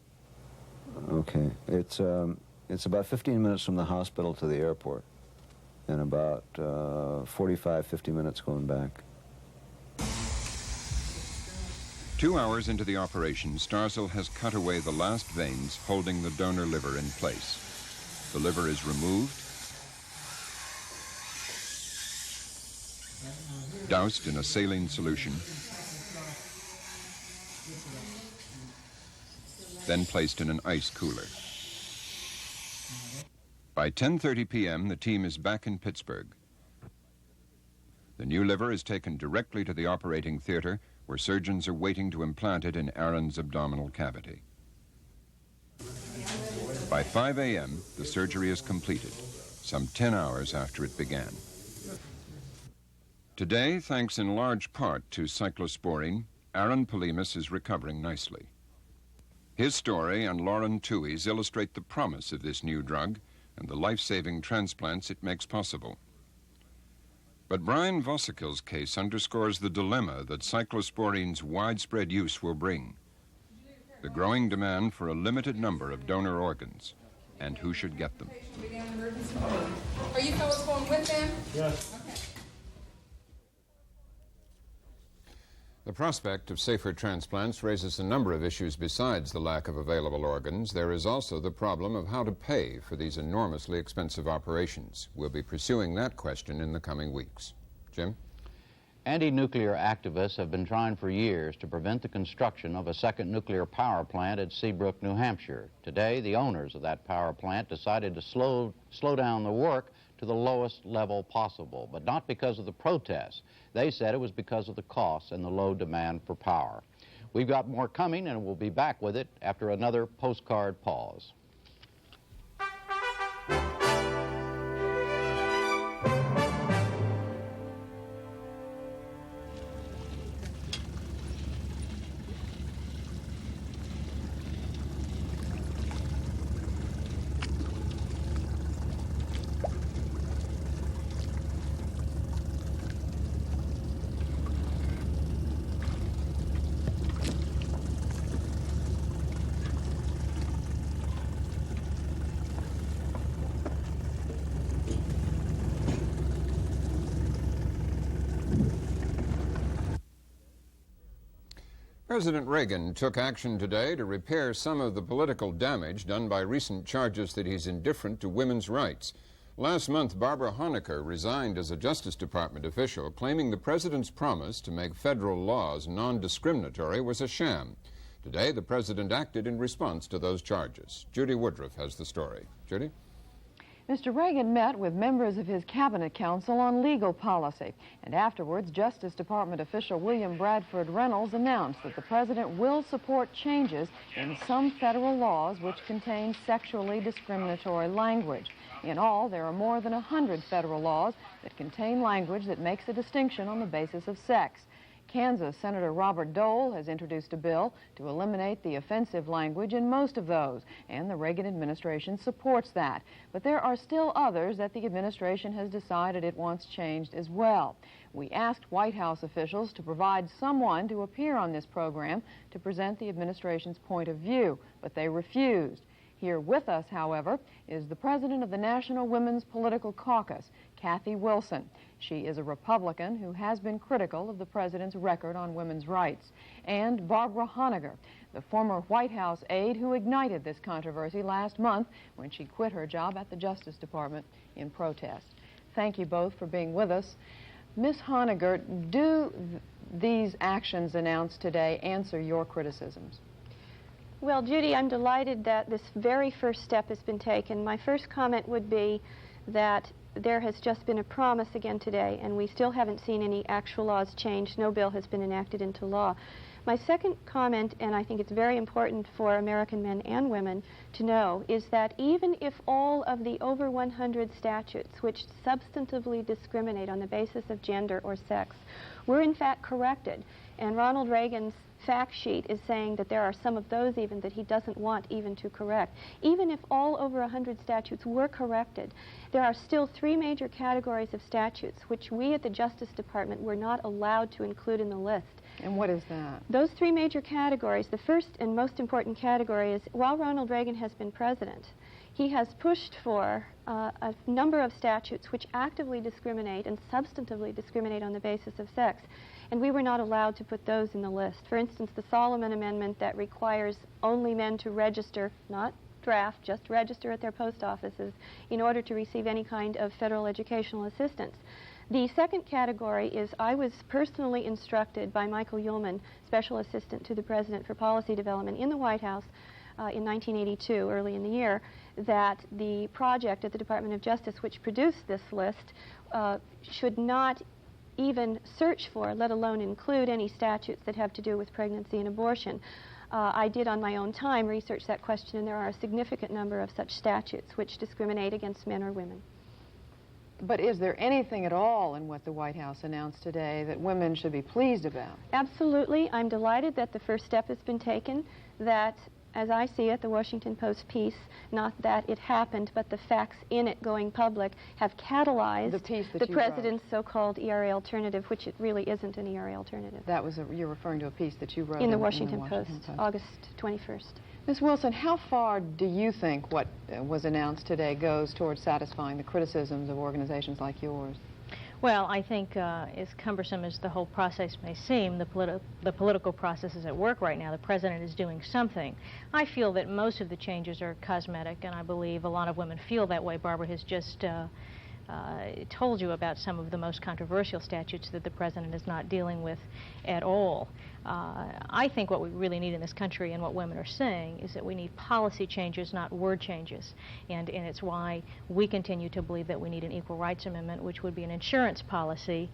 Okay. It's about 15 minutes from the hospital to the airport, and about 45, 50 minutes going back. 2 hours into the operation, Starzl has cut away the last veins holding the donor liver in place. The liver is removed, doused in a saline solution, then placed in an ice cooler. By 10:30 p.m., the team is back in Pittsburgh. The new liver is taken directly to the operating theater, where surgeons are waiting to implant it in Aaron's abdominal cavity. By 5 a.m., the surgery is completed, some 10 hours after it began. Today, thanks in large part to cyclosporine, Aaron Polimas is recovering nicely. His story and Lauren Toohey's illustrate the promise of this new drug and the life-saving transplants it makes possible. But Brian Vosikil's case underscores the dilemma that cyclosporine's widespread use will bring. The growing demand for a limited number of donor organs, and who should get them. Are you fellows going with them? Yes. Okay. The prospect of safer transplants raises a number of issues besides the lack of available organs. There is also the problem of how to pay for these enormously expensive operations. We'll be pursuing that question in the coming weeks. Jim? Anti-nuclear activists have been trying for years to prevent the construction of a second nuclear power plant at Seabrook, New Hampshire. Today, the owners of that power plant decided to slow down the work to the lowest level possible, but not because of the protests. They said it was because of the costs and the low demand for power. We've got more coming, and we'll be back with it after another postcard pause. President Reagan took action today to repair some of the political damage done by recent charges that he's indifferent to women's rights. Last month, Barbara Honecker resigned as a Justice Department official, claiming the president's promise to make federal laws non-discriminatory was a sham. Today, the president acted in response to those charges. Judy Woodruff has the story. Judy? Mr. Reagan met with members of his cabinet council on legal policy, and afterwards, Justice Department official William Bradford Reynolds announced that the president will support changes in some federal laws which contain sexually discriminatory language. In all, there are more than 100 federal laws that contain language that makes a distinction on the basis of sex. Kansas Senator Robert Dole has introduced a bill to eliminate the offensive language in most of those, and the Reagan administration supports that. But there are still others that the administration has decided it wants changed as well. We asked White House officials to provide someone to appear on this program to present the administration's point of view, but they refused. Here with us, however, is the president of the National Women's Political Caucus, Kathy Wilson. She is a Republican who has been critical of the president's record on women's rights. And Barbara Honecker, the former White House aide who ignited this controversy last month when she quit her job at the Justice Department in protest. Thank you both for being with us. Ms. Honecker, do these actions announced today answer your criticisms? Well, Judy, I'm delighted that this very first step has been taken. My first comment would be that there has just been a promise again today, and we still haven't seen any actual laws changed. No bill has been enacted into law. My second comment, and I think it's very important for American men and women to know, is that even if all of the over 100 statutes which substantively discriminate on the basis of gender or sex were in fact corrected, and Ronald Reagan's fact sheet is saying that there are some of those even that he doesn't want even to correct. Even if all over 100 statutes were corrected, there are still three major categories of statutes which we at the Justice Department were not allowed to include in the list. And what is that? Those three major categories, the first and most important category is, while Ronald Reagan has been president, he has pushed for a number of statutes which actively discriminate and substantively discriminate on the basis of sex. And we were not allowed to put those in the list. For instance, the Solomon Amendment that requires only men to register, not draft, just register at their post offices in order to receive any kind of federal educational assistance. The second category is, I was personally instructed by Michael Ullman, Special Assistant to the President for Policy Development in the White House in 1982, early in the year, that the project at the Department of Justice which produced this list should not even search for, let alone include, any statutes that have to do with pregnancy and abortion. I did on my own time research that question, and there are a significant number of such statutes which discriminate against men or women. But is there anything at all in what the White House announced today that women should be pleased about? Absolutely. I'm delighted that the first step has been taken, that, as I see it, the Washington Post piece, not that it happened, but the facts in it going public, have catalyzed the president's so-called ERA alternative, which it really isn't an ERA alternative. That was you're referring to a piece that you wrote in the Washington Post, August 21st. Ms. Wilson, how far do you think what was announced today goes towards satisfying the criticisms of organizations like yours? Well, I think as cumbersome as the whole process may seem, the political process is at work right now. The president is doing something. I feel that most of the changes are cosmetic, and I believe a lot of women feel that way. Barbara has just told you about some of the most controversial statutes that the president is not dealing with at all. I think what we really need in this country, and what women are saying, is that we need policy changes, not word changes. And it's why we continue to believe that we need an Equal Rights Amendment, which would be an insurance policy,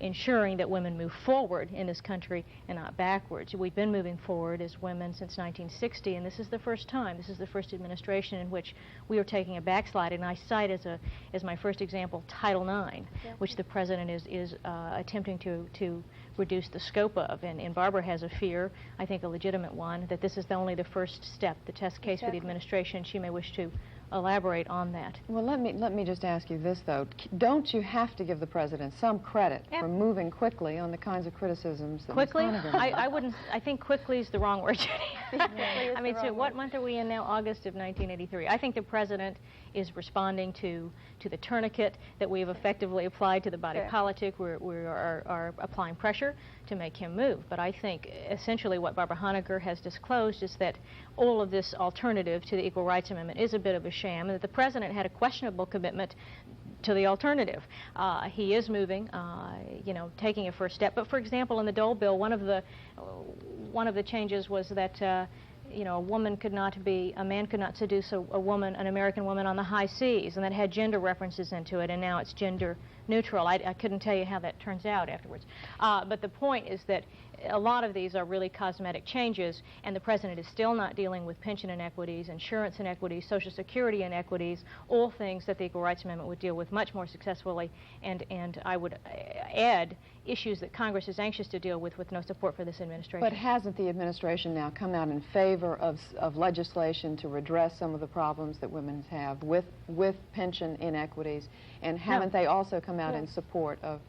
ensuring that women move forward in this country and not backwards. We've been moving forward as women since 1960, and this is the first time. This is the first administration in which we are taking a backslide. And I cite as my first example Title IX, which the president is attempting to reduce the scope of. And Barbara has a fear, I think a legitimate one, that this is only the first step, the test case for the administration. She may wish to elaborate on that. Well, let me just ask you this, though. Don't you have to give the president some credit for moving quickly on the kinds of criticisms that quickly? I wouldn't. I think quickly is the wrong word, Judy. I mean, so what month are we in now? August of 1983. I think the president is responding to the tourniquet that we have effectively applied to the body politic. We are applying pressure to make him move. But I think essentially what Barbara Honecker has disclosed is that all of this alternative to the Equal Rights Amendment is a bit of a sham, and that the president had a questionable commitment to the alternative. He is moving, taking a first step. But for example, in the Dole bill, one of the changes was that a woman could not be, a man could not seduce a woman, an American woman, on the high seas, and that had gender references into it, and now it's gender neutral. I couldn't tell you how that turns out afterwards. But the point is that a lot of these are really cosmetic changes, and the president is still not dealing with pension inequities, insurance inequities, Social Security inequities, all things that the Equal Rights Amendment would deal with much more successfully, and I would add issues that Congress is anxious to deal with no support for this administration. But hasn't the administration now come out in favor of legislation to redress some of the problems that women have with pension inequities, and haven't they also come out in support of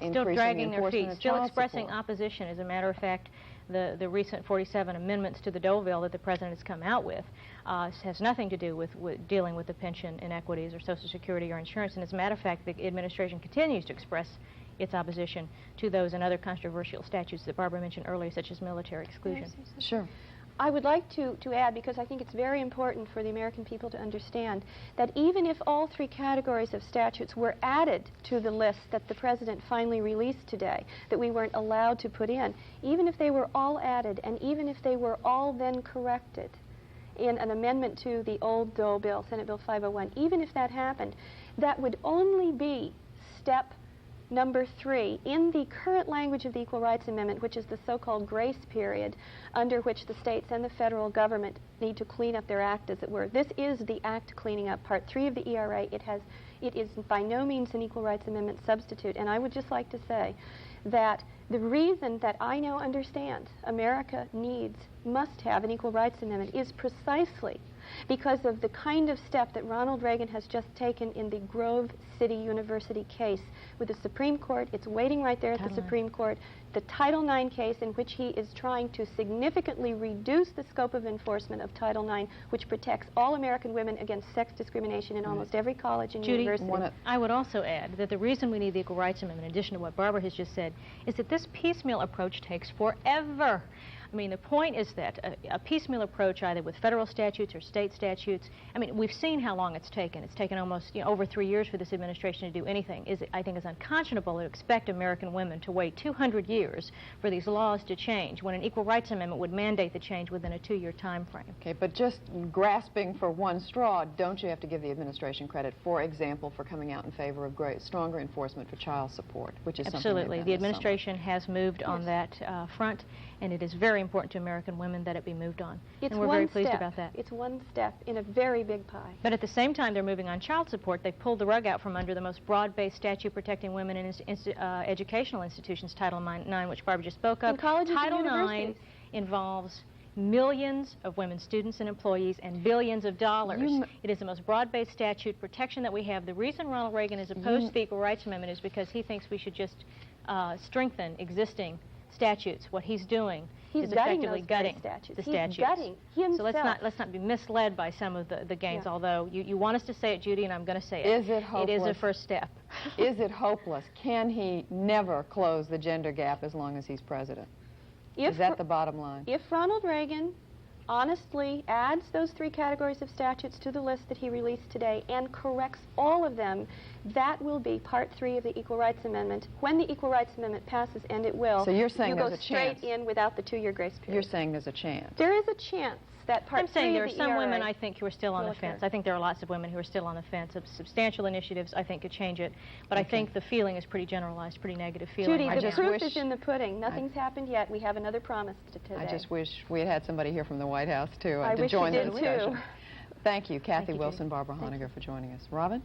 increasing dragging the their feet, enforcement of still child expressing support? opposition. As a matter of fact, the recent 47 amendments to the Dole bill that the president has come out with has nothing to do with dealing with the pension inequities or Social Security or insurance. And as a matter of fact, the administration continues to express its opposition to those and other controversial statutes that Barbara mentioned earlier, such as military exclusion. Sure. I would like to add, because I think it's very important for the American people to understand, that even if all three categories of statutes were added to the list that the president finally released today, that we weren't allowed to put in, even if they were all added, and even if they were all then corrected in an amendment to the old Dole bill, Senate Bill 501, even if that happened, that would only be step number 3 in the current language of the Equal Rights Amendment, which is the so-called grace period under which the states and the federal government need to clean up their act, as it were. This is the act cleaning up, Part 3 of the ERA. It is by no means an Equal Rights Amendment substitute. And I would just like to say that the reason that I now understand America must have an Equal Rights Amendment is precisely because of the kind of step that Ronald Reagan has just taken in the Grove City University case with the Supreme Court. It's waiting right there at the Supreme Court. The Title IX case, in which he is trying to significantly reduce the scope of enforcement of Title IX, which protects all American women against sex discrimination in almost every college and university. I would also add that the reason we need the Equal Rights Amendment, in addition to what Barbara has just said, is that this piecemeal approach takes forever. I mean, the point is that a piecemeal approach, either with federal statutes or state statutes, I mean, we've seen how long it's taken. It's taken almost over 3 years for this administration to do anything. I think it's unconscionable to expect American women to wait 200 years for these laws to change, when an Equal Rights Amendment would mandate the change within a 2-year time frame. Okay, but just grasping for one straw, don't you have to give the administration credit, for example, for coming out in favor of stronger enforcement for child support, which is absolutely. something The administration has moved on that front, and it is very very important to American women that it be moved on. It's and we're one very pleased step. about that. It's one step in a very big pie. But at the same time they're moving on child support, they pulled the rug out from under the most broad-based statute protecting women in educational institutions, Title IX, which Barbara just spoke of. In colleges Title and IX universities. involves millions of women students and employees and billions of dollars. It is the most broad-based statute protection that we have. The reason Ronald Reagan is opposed to the Equal Rights Amendment is because he thinks we should just strengthen existing statutes. What he's doing is effectively gutting the statutes. Gutting himself. So let's not be misled by some of the gains, although you want us to say it, Judy, and I'm going to say it. Is it hopeless? It is a first step. Is it hopeless? Can he never close the gender gap as long as he's president? Is that the bottom line? If Ronald Reagan honestly adds those 3 categories of statutes to the list that he released today and corrects all of them, that will be Part 3 of the Equal Rights Amendment. When the Equal Rights Amendment passes, and it will, so you're saying you there's go a chance. straight in without the 2-year grace period. You're saying there's a chance. There is a chance that Part 3 I'm saying there are of the some ERA women, I think, who are still on the will fence. occur. I think there are lots of women who are still on the fence. Of substantial initiatives, I think, could change it. But I think the feeling is pretty generalized, pretty negative feeling. Judy, right the now. proof is in the pudding. Nothing's happened yet. We have another promise today. I just wish we had had somebody here from the White House, too, I to wish join we the did, discussion. too. Thank you, Kathy Thank you, Wilson, Judy. Barbara Honegger, for joining us. Robin?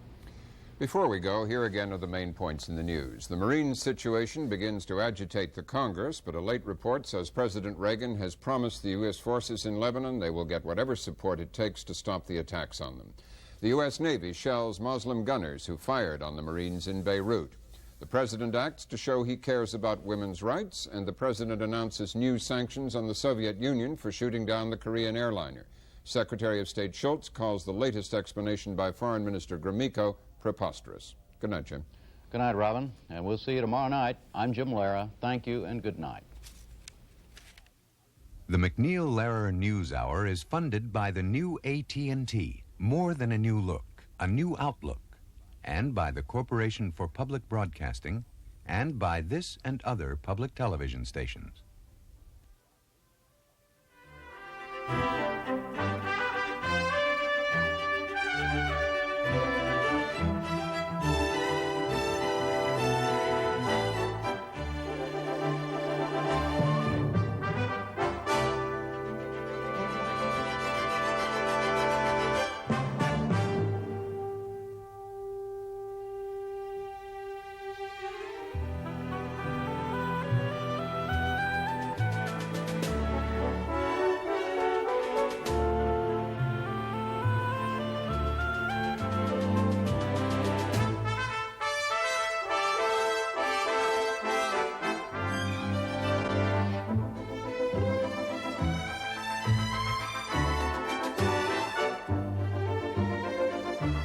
Before we go, here again are the main points in the news. The Marine situation begins to agitate the Congress, but a late report says President Reagan has promised the U.S. forces in Lebanon they will get whatever support it takes to stop the attacks on them. The U.S. Navy shells Muslim gunners who fired on the Marines in Beirut. The President acts to show he cares about women's rights, and the President announces new sanctions on the Soviet Union for shooting down the Korean airliner. Secretary of State Schultz calls the latest explanation by Foreign Minister Gromyko preposterous. Good night, Jim. Good night, Robin, and we'll see you tomorrow night. I'm Jim Lehrer. Thank you and good night. The MacNeil Lehrer NewsHour is funded by the new AT&T, more than a new look, a new outlook, and by the Corporation for Public Broadcasting, and by this and other public television stations.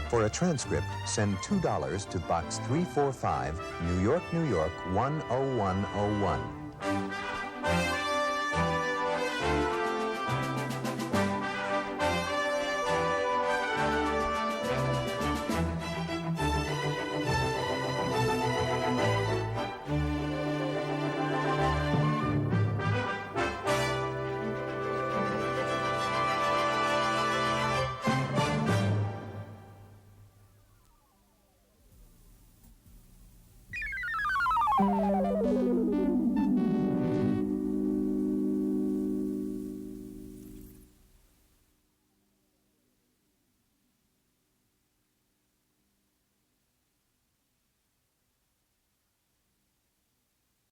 For a transcript, send $2 to Box 345, New York, New York, 10101.